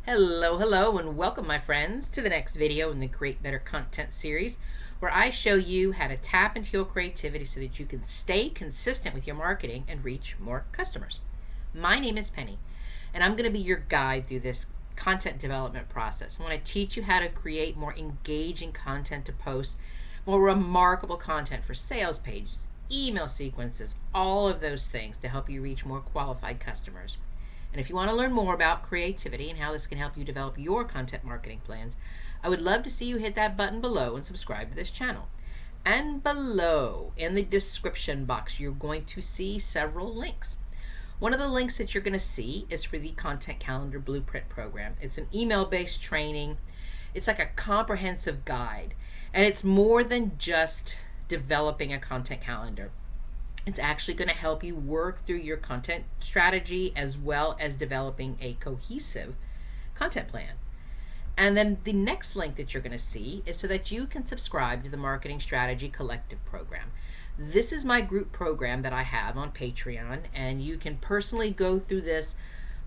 Hello, and welcome, my friends, to the next video in the Create Better Content series, where I show you how to tap into your creativity so that you can stay consistent with your marketing and reach more customers. My name is Penny, and I'm going to be your guide through this content development process. I want to teach you how to create more engaging content to post, more remarkable content for sales pages, email sequences, all of those things to help you reach more qualified customers. And if you want to learn more about creativity and how this can help you develop your content marketing plans, I would love to see you hit that button below and subscribe to this channel. And below in the description box, you're going to see several links. One of the links that you're going to see is for the Content Calendar Blueprint program. It's an email-based training. It's like a comprehensive guide, and it's more than just developing a content calendar. It's actually going to help you work through your content strategy as well as developing a cohesive content plan. And then the next link that you're going to see is so that you can subscribe to the Marketing Strategy Collective program. This is my group program that I have on Patreon, and you can personally go through this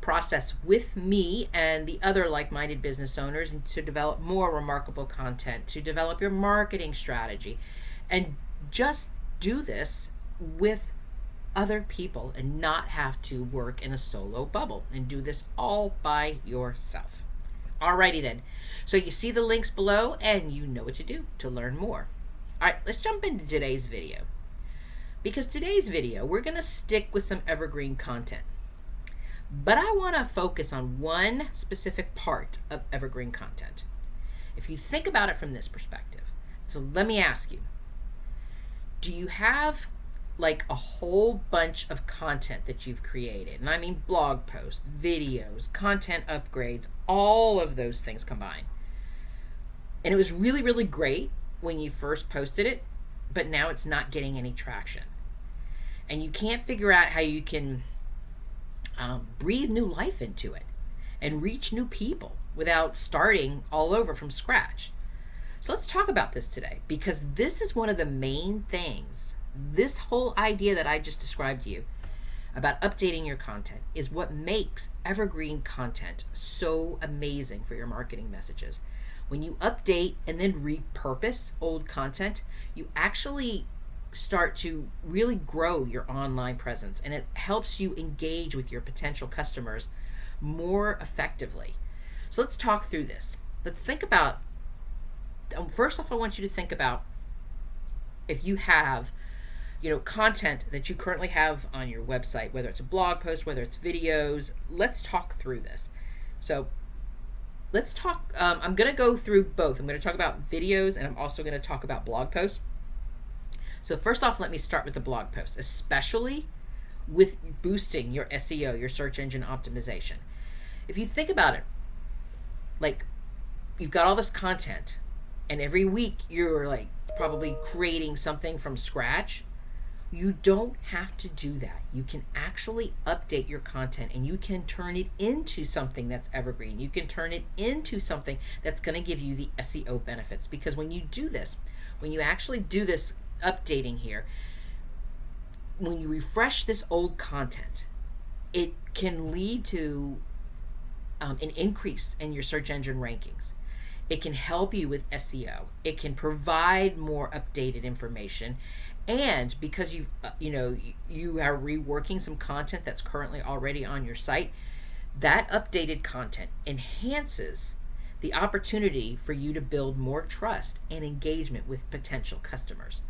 process with me and the other like-minded business owners to develop more remarkable content, to develop your marketing strategy, and just do this with other people and not have to work in a solo bubble and do this all by yourself. Alrighty then. So you see the links below and you know what to do to learn more. Alright, let's jump into today's video. Because today's video, we're going to stick with some evergreen content. But I want to focus on one specific part of evergreen content. If you think about it from this perspective, so let me ask you, do you have like a whole bunch of content that you've created? And I mean blog posts, videos, content upgrades, all of those things combined. And it was really, really great when you first posted it, but now it's not getting any traction. And you can't figure out how you can breathe new life into it and reach new people without starting all over from scratch. So let's talk about this today, because this is one of the main things. This whole idea that I just described to you about updating your content is what makes evergreen content so amazing for your marketing messages. When you update and then repurpose old content, you actually start to really grow your online presence, and it helps you engage with your potential customers more effectively. So let's talk through this. Let's think about, first off, I want you to think about if you have content that you currently have on your website, whether it's a blog post, whether it's videos. Let's talk through this. So let's talk, I'm going to go through both. I'm going to talk about videos, and I'm also going to talk about blog posts. So first off, let me start with the blog post, especially with boosting your SEO, your search engine optimization. If you think about it, like you've got all this content, and every week you're like probably creating something from scratch. You don't have to do that. You can actually update your content, and you can turn it into something that's evergreen. You can turn it into something that's going to give you the SEO benefits, because when you do this, when you actually do this updating here, when you refresh this old content, it can lead to an increase in your search engine rankings. It can help you with SEO. It can provide more updated information. And because you are reworking some content that's currently already on your site, that updated content enhances the opportunity for you to build more trust and engagement with potential customers.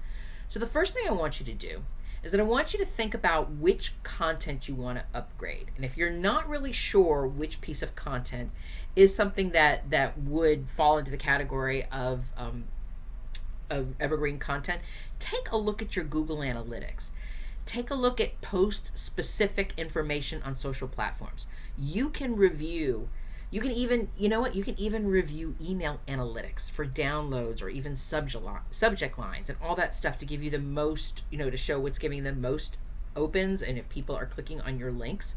So the first thing I want you to do is that I want you to think about which content you want to upgrade. And if you're not really sure which piece of content is something that would fall into the category of evergreen content, take a look at your Google Analytics. Take a look at post-specific information on social platforms. You can review, you can even review email analytics for downloads or even subject lines and all that stuff to give you the most, to show what's giving the most opens and if people are clicking on your links.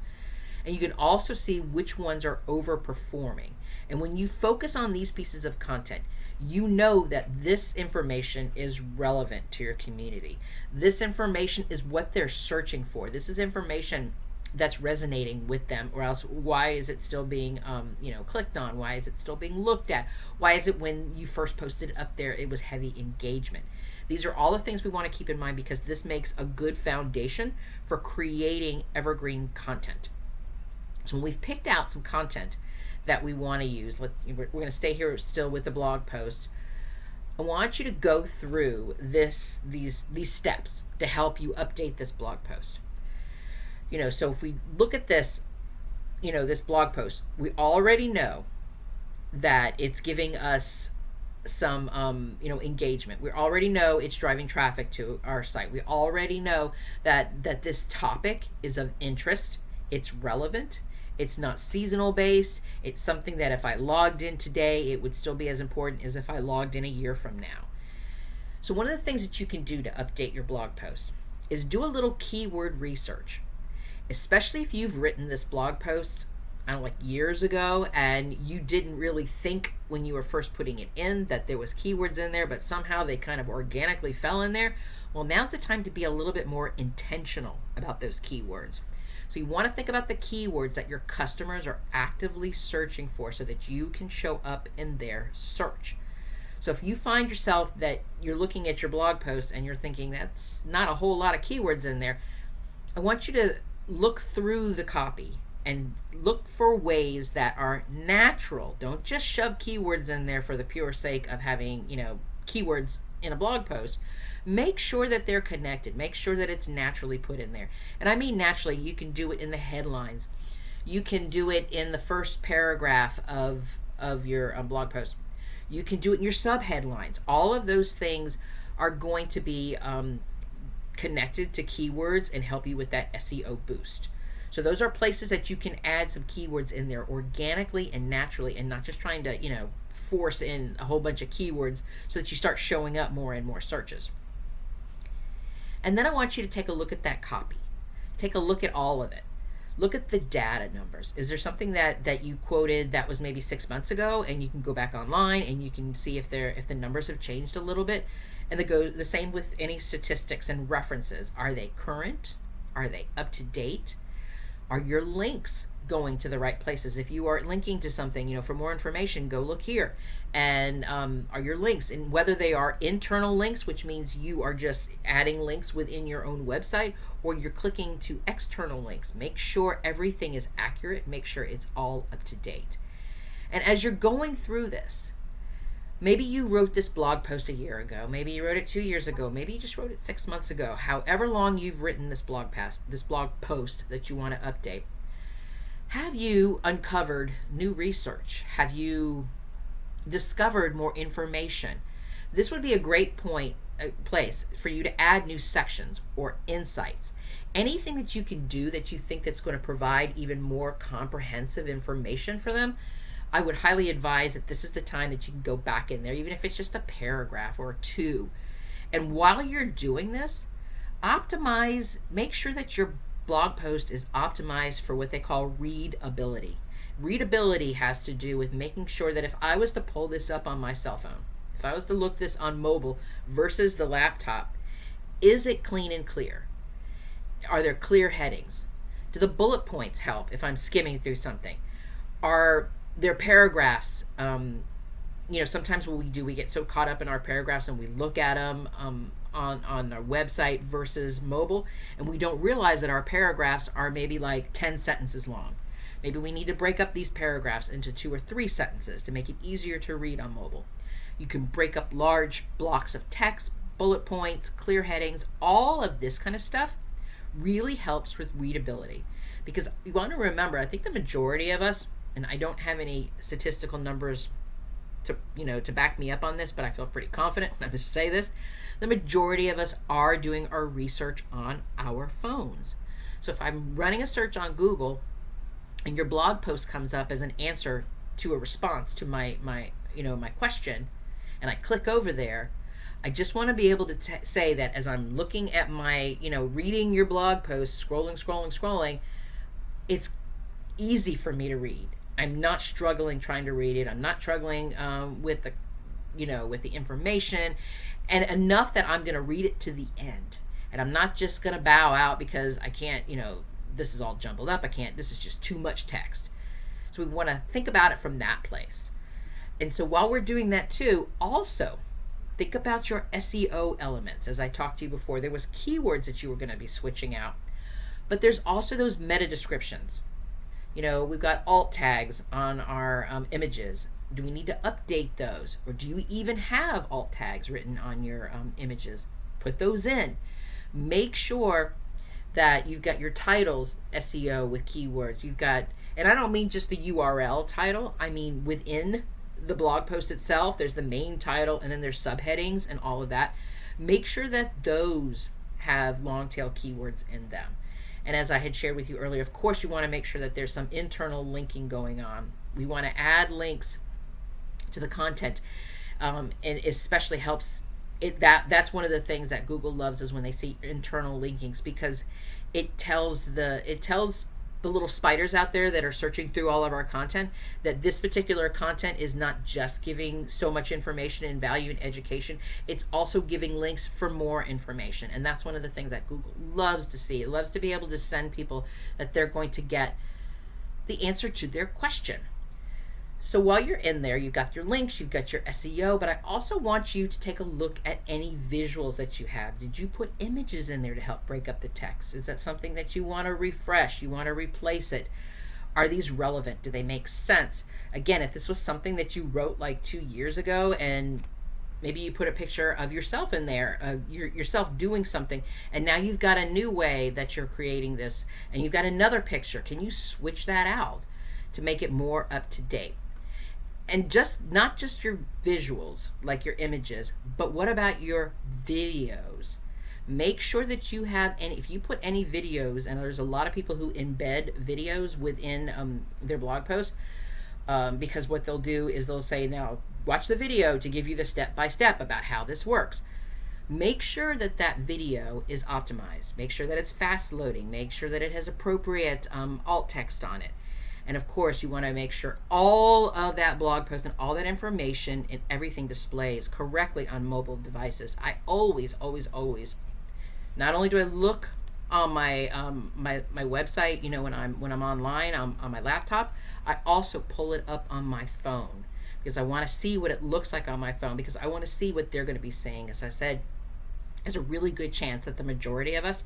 And you can also see which ones are overperforming. And when you focus on these pieces of content, you know that this information is relevant to your community. This information is what they're searching for. This is information that's resonating with them, or else why is it still being clicked on? Why is it still being looked at? Why is it when you first posted it up there it was heavy engagement? These are all the things we want to keep in mind, because this makes a good foundation for creating evergreen content. So when we've picked out some content that we want to use, we're going to stay here still with the blog post. I want you to go through these steps to help you update this blog post. So if we look at this, this blog post, we already know that it's giving us some, engagement. We already know it's driving traffic to our site. We already know that this topic is of interest. It's relevant. It's not seasonal based. It's something that if I logged in today, it would still be as important as if I logged in a year from now. So one of the things that you can do to update your blog post is do a little keyword research. Especially if you've written this blog post, years ago, and you didn't really think when you were first putting it in that there was keywords in there, but somehow they kind of organically fell in there. Well, now's the time to be a little bit more intentional about those keywords. So you want to think about the keywords that your customers are actively searching for so that you can show up in their search. So if you find yourself that you're looking at your blog post and you're thinking that's not a whole lot of keywords in there, I want you to look through the copy and look for ways that are natural. Don't just shove keywords in there for the pure sake of having, keywords in a blog post. Make sure that they're connected. Make sure that it's naturally put in there. And I mean naturally, you can do it in the headlines. You can do it in the first paragraph of your blog post. You can do it in your subheadlines. All of those things are going to be connected to keywords and help you with that SEO boost. So those are places that you can add some keywords in there organically and naturally, and not just trying to, force in a whole bunch of keywords so that you start showing up more and more searches. And then I want you to take a look at that copy. Take a look at all of it. Look at the data numbers. Is there something that you quoted that was maybe 6 months ago, and you can go back online and you can see if the numbers have changed a little bit? And the same with any statistics and references. Are they current? Are they up to date? Are your links going to the right places? If you are linking to something, for more information, go look here. And are your links, and whether they are internal links, which means you are just adding links within your own website, or you're clicking to external links, make sure everything is accurate. Make sure it's all up to date. And as you're going through this, maybe you wrote this blog post a year ago. Maybe you wrote it 2 years ago. Maybe you just wrote it 6 months ago. However long you've written this blog post that you want to update, have you uncovered new research? Have you discovered more information? This would be a great place for you to add new sections or insights. Anything that you can do that you think that's going to provide even more comprehensive information for them, I would highly advise that this is the time that you can go back in there, even if it's just a paragraph or two. And while you're doing this, make sure that your blog post is optimized for what they call readability. Readability has to do with making sure that if I was to pull this up on my cell phone, if I was to look this on mobile versus the laptop, is it clean and clear? Are there clear headings? Do the bullet points help if I'm skimming through something? Are there paragraphs? Sometimes what we get so caught up in our paragraphs and we look at them on our website versus mobile, and we don't realize that our paragraphs are maybe like 10 sentences long. Maybe we need to break up these paragraphs into 2 or 3 sentences to make it easier to read on mobile. You can break up large blocks of text, bullet points, clear headings. All of this kind of stuff really helps with readability, because you want to remember, I think the majority of us, and I don't have any statistical numbers to back me up on this, but I feel pretty confident when I'm going to say this. The majority of us are doing our research on our phones. So if I'm running a search on Google and your blog post comes up as an answer to a response to my question, and I click over there, I just want to be able to say that as I'm looking at my, reading your blog post, scrolling, it's easy for me to read. I'm not struggling trying to read it. I'm not struggling with the information, and enough that I'm going to read it to the end. And I'm not just going to bow out because I can't, this is all jumbled up. I can't, this is just too much text. So we want to think about it from that place. And so while we're doing that too, also think about your SEO elements. As I talked to you before, there was keywords that you were going to be switching out, but there's also those meta descriptions. You know, we've got alt tags on our images. Do we need to update those? Or do you even have alt tags written on your images? Put those in. Make sure that you've got your titles SEO with keywords. You've got, and I don't mean just the URL title, I mean within the blog post itself, there's the main title and then there's subheadings and all of that. Make sure that those have long tail keywords in them. And as I had shared with you earlier, of course you want to make sure that there's some internal linking going on. We want to add links to the content, and it especially helps that's one of the things that Google loves, is when they see internal linkings, because it tells the little spiders out there that are searching through all of our content that this particular content is not just giving so much information and value and education, it's also giving links for more information. And that's one of the things that Google loves to see. It loves to be able to send people that they're going to get the answer to their question. So while you're in there, you've got your links, you've got your SEO, but I also want you to take a look at any visuals that you have. Did you put images in there to help break up the text? Is that something that you want to refresh? You want to replace it? Are these relevant? Do they make sense? Again, if this was something that you wrote like 2 years ago, and maybe you put a picture of yourself in there, yourself doing something, and now you've got a new way that you're creating this, and you've got another picture, can you switch that out to make it more up to date? And not just your visuals, like your images, but what about your videos? Make sure that you have any, if you put any videos, and there's a lot of people who embed videos within their blog posts, because what they'll do is they'll say, now watch the video to give you the step-by-step about how this works. Make sure that that video is optimized. Make sure that it's fast loading. Make sure that it has appropriate alt text on it. And of course, you want to make sure all of that blog post and all that information and everything displays correctly on mobile devices. I always, not only do I look on my my website, you know, when I'm online on my laptop, I also pull it up on my phone, because I want to see what it looks like on my phone, because I want to see what they're going to be saying. As I said, there's a really good chance that the majority of us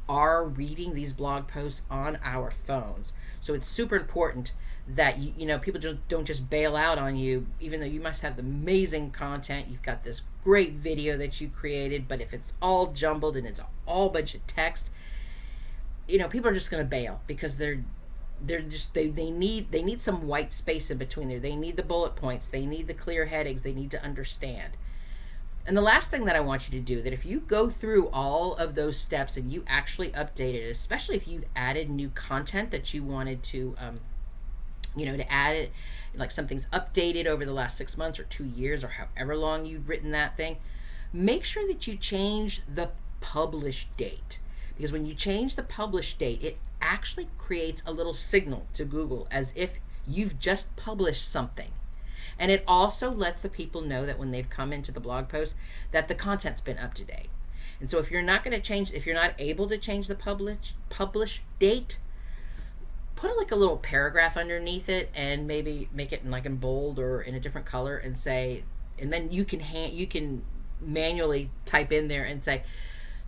are reading these blog posts on our phones. So it's super important that you know, people just don't just bail out on you, even though you must have the amazing content. You've got this great video that you created, but if it's all jumbled and it's all bunch of text, you know, people are just going to bail, because they need some white space in between there. They need the bullet points, they need the clear headings, they need to understand. And the last thing that I want you to do, that if you go through all of those steps and you actually update it, especially if you've added new content that you wanted to, you know, to add it, like something's updated over the last 6 months or 2 years or however long you've written that thing, make sure that you change the publish date. Because when you change the publish date, it actually creates a little signal to Google as if you've just published something. And it also lets the people know that when they've come into the blog post, that the content's been up to date. And so if you're not going to change, if you're not able to change the publish date, put like a little paragraph underneath it, and maybe make it in bold or in a different color, and say, and then you can manually type in there and say,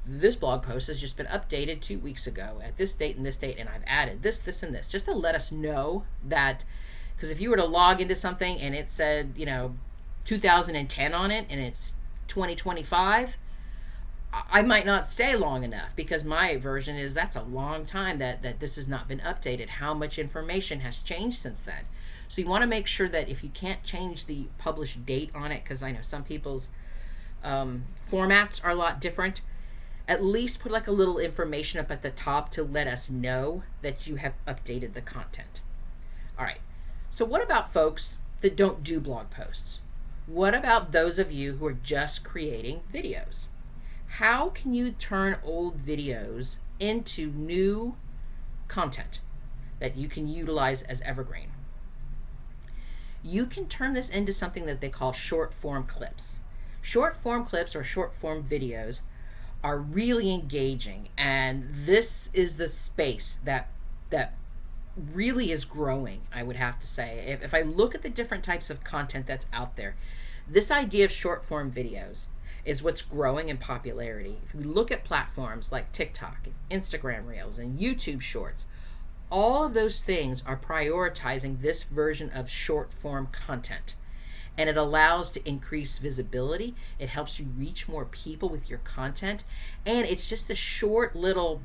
this blog post has just been updated 2 weeks ago at this date and this date, and I've added this, this, and this, just to let us know that. Because if you were to log into something and it said, you know, 2010 on it, and it's 2025, I might not stay long enough, because my version is that's a long time that this has not been updated. How much information has changed since then? So you want to make sure that if you can't change the published date on it, because I know some people's formats are a lot different, at least put like a little information up at the top to let us know that you have updated the content. All right. So what about folks that don't do blog posts? What about those of you who are just creating videos? How can you turn old videos into new content that you can utilize as evergreen? You can turn this into something that they call short form clips. Short form clips or short form videos are really engaging, and this is the space that really is growing, I would have to say. If I look at the different types of content that's out there, this idea of short form videos is what's growing in popularity. If we look at platforms like TikTok and Instagram Reels and YouTube Shorts, all of those things are prioritizing this version of short form content. And it allows to increase visibility. It helps you reach more people with your content. And it's just a short little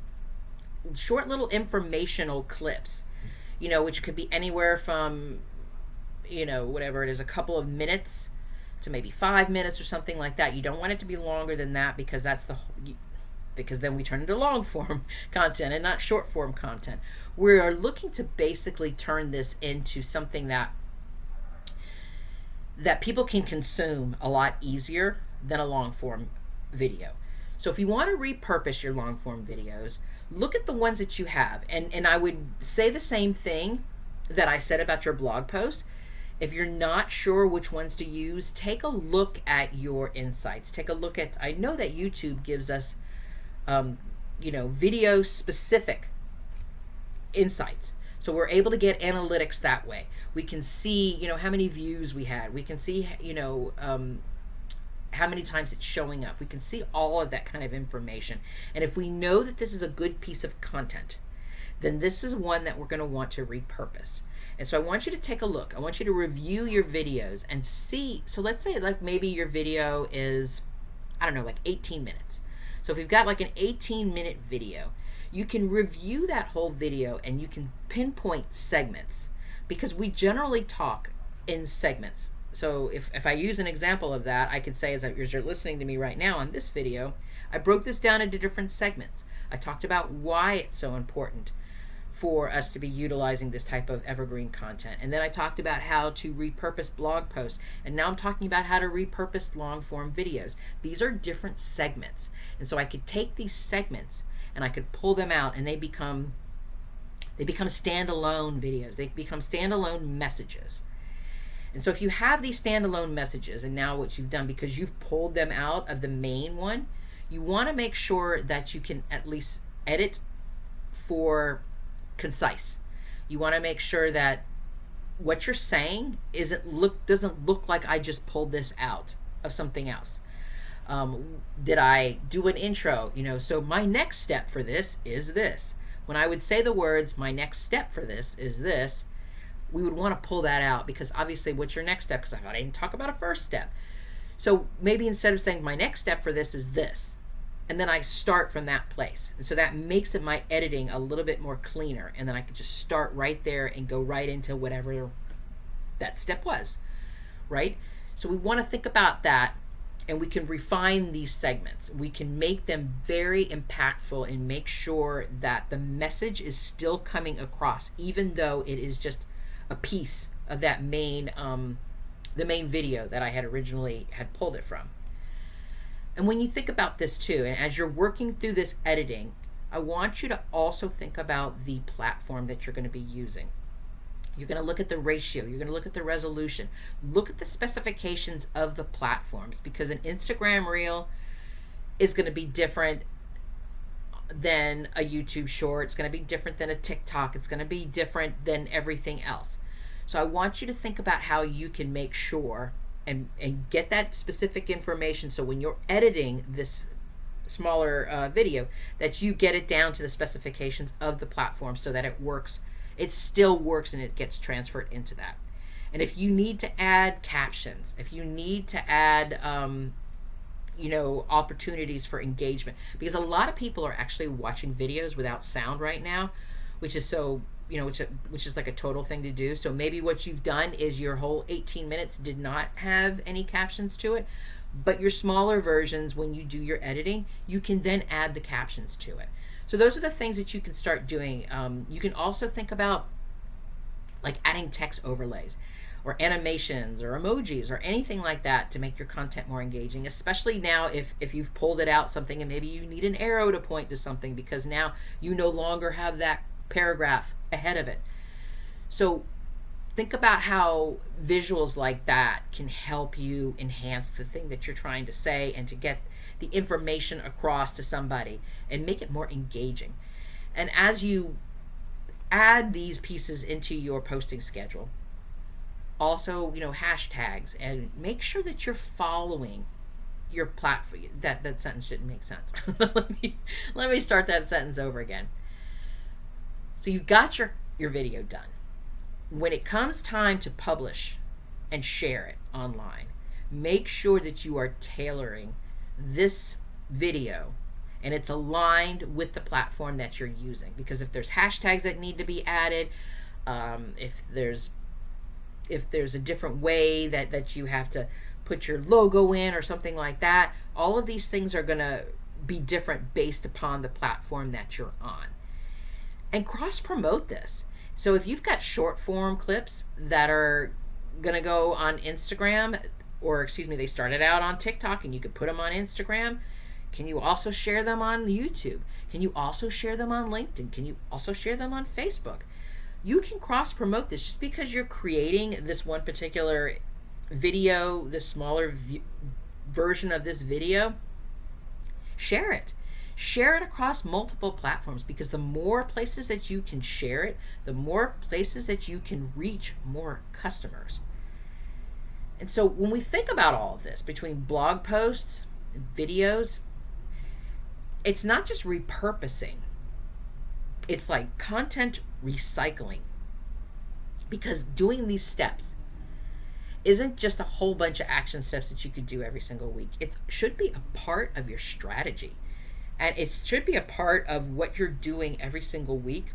informational clips, which could be anywhere from, whatever it is, a couple of minutes to maybe 5 minutes or something like that. You don't want it to be longer than that, because because then we turn into long form content and not short form content. We are looking to basically turn this into something that people can consume a lot easier than a long form video. So if you want to repurpose your long form videos, look at the ones that you have. And I would say the same thing that I said about your blog post. If you're not sure which ones to use, take a look at your insights. Take a look at, I know that YouTube gives us, video specific insights. So we're able to get analytics that way. We can see, how many views we had. We can see, how many times it's showing up. We can see all of that kind of information. And if we know that this is a good piece of content, then this is one that we're going to want to repurpose. And so I want you to take a look. I want you to review your videos and see. So let's say like maybe your video is, I don't know, like 18 minutes. So if you've got like an 18-minute video, you can review that whole video and you can pinpoint segments, because we generally talk in segments. So if I use an example of that, I could say, as you're listening to me right now on this video, I broke this down into different segments. I talked about why it's so important for us to be utilizing this type of evergreen content. And then I talked about how to repurpose blog posts. And now I'm talking about how to repurpose long form videos. These are different segments. And so I could take these segments and I could pull them out, and they become standalone videos. They become standalone messages. And so if you have these standalone messages, and now what you've done, because you've pulled them out of the main one, you want to make sure that you can at least edit for concise. You want to make sure that what you're saying doesn't look like I just pulled this out of something else. Did I do an intro? So my next step for this is this. When I would say the words, my next step for this is this, we would want to pull that out, because obviously what's your next step? Because I thought I didn't talk about a first step. So maybe instead of saying my next step for this is this, and then I start from that place. And so that makes it my editing a little bit more cleaner. And then I could just start right there and go right into whatever that step was, right? So we want to think about that, and we can refine these segments. We can make them very impactful and make sure that the message is still coming across, even though it is just a piece of that the main video that I had originally had pulled it from. And when you think about this too, and as you're working through this editing, I want you to also think about the platform that you're going to be using. You're going to look at the ratio. You're going to look at the resolution. Look at the specifications of the platforms, because an Instagram Reel is going to be different than a YouTube Short. It's going to be different than a TikTok. It's going to be different than everything else. So I want you to think about how you can make sure and get that specific information, so when you're editing this smaller video, that you get it down to the specifications of the platform so that it works. It still works and it gets transferred into that. And if you need to add captions, if you need to add opportunities for engagement, because a lot of people are actually watching videos without sound right now, which is so which is like a total thing to do. So maybe what you've done is your whole 18 minutes did not have any captions to it, but your smaller versions, when you do your editing, you can then add the captions to it. So those are the things that you can start doing. You can also think about like adding text overlays or animations or emojis or anything like that to make your content more engaging, especially now if you've pulled it out something and maybe you need an arrow to point to something, because now you no longer have that paragraph ahead of it. So think about how visuals like that can help you enhance the thing that you're trying to say, and to get the information across to somebody and make it more engaging. And as you add these pieces into your posting schedule, also, hashtags, and make sure that you're following your platform. That sentence didn't make sense. let me start that sentence over again. So you've got your video done. When it comes time to publish and share it online, make sure that you are tailoring this video and it's aligned with the platform that you're using. Because if there's hashtags that need to be added, if there's a different way that you have to put your logo in or something like that, all of these things are going to be different based upon the platform that you're on. And cross promote this. So if you've got short form clips that are going to go on Instagram, or they started out on TikTok and you could put them on Instagram, can you also share them on YouTube? Can you also share them on LinkedIn? Can you also share them on Facebook? You can cross promote this. Just because you're creating this one particular video, the smaller version of this video, share it. Share it across multiple platforms, because the more places that you can share it, the more places that you can reach more customers. And so when we think about all of this, between blog posts and videos, it's not just repurposing. It's like content recycling. Because doing these steps isn't just a whole bunch of action steps that you could do every single week. It should be a part of your strategy. And it should be a part of what you're doing every single week,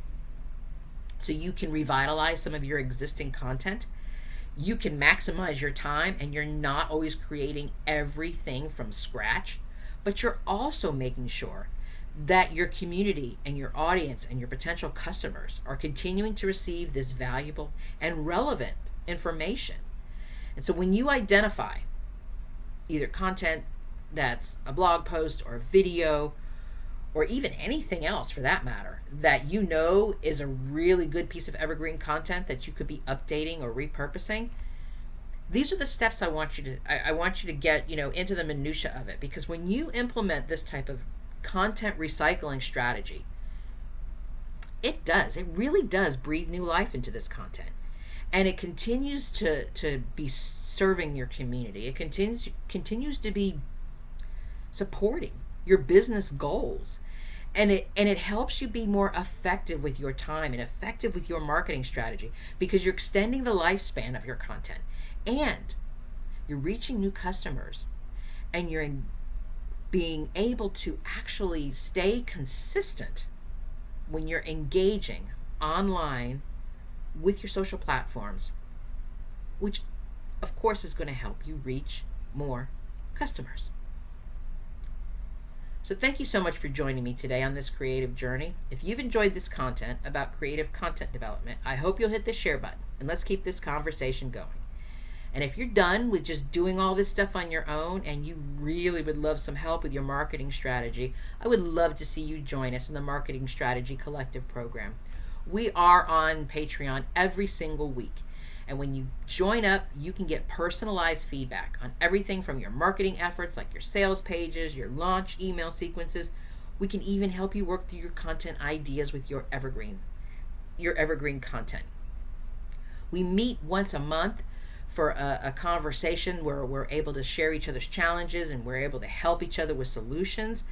so you can revitalize some of your existing content. You can maximize your time, and you're not always creating everything from scratch, but you're also making sure that your community and your audience and your potential customers are continuing to receive this valuable and relevant information. And so when you identify either content that's a blog post or a video, or even anything else for that matter, that is a really good piece of evergreen content that you could be updating or repurposing, these are the steps I want you to get into the minutia of it. Because when you implement this type of content recycling strategy, it really does breathe new life into this content, and it continues to be serving your community. It continues to be supporting your business goals. And it helps you be more effective with your time and effective with your marketing strategy, because you're extending the lifespan of your content, and you're reaching new customers, and you're being able to actually stay consistent when you're engaging online with your social platforms, which of course is going to help you reach more customers. So thank you so much for joining me today on this creative journey. If you've enjoyed this content about creative content development, I hope you'll hit the share button, and let's keep this conversation going. And if you're done with just doing all this stuff on your own and you really would love some help with your marketing strategy, I would love to see you join us in the Marketing Strategy Collective program. We are on Patreon every single week. And when you join up, you can get personalized feedback on everything from your marketing efforts, like your sales pages, your launch email sequences. We can even help you work through your content ideas with your evergreen content. We meet once a month for a conversation where we're able to share each other's challenges, and we're able to help each other with solutions.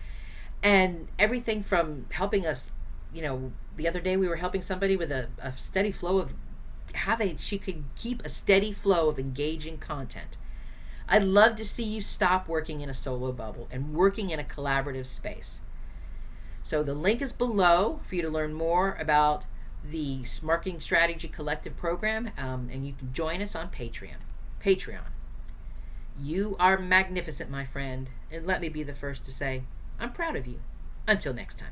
And everything from helping us, the other day we were helping somebody with a steady flow of how she could keep a steady flow of engaging content. I'd love to see you stop working in a solo bubble and working in a collaborative space. So the link is below for you to learn more about the Marketing Strategy Collective program, and you can join us on Patreon. You are magnificent, my friend, and let me be the first to say, I'm proud of you. Until next time.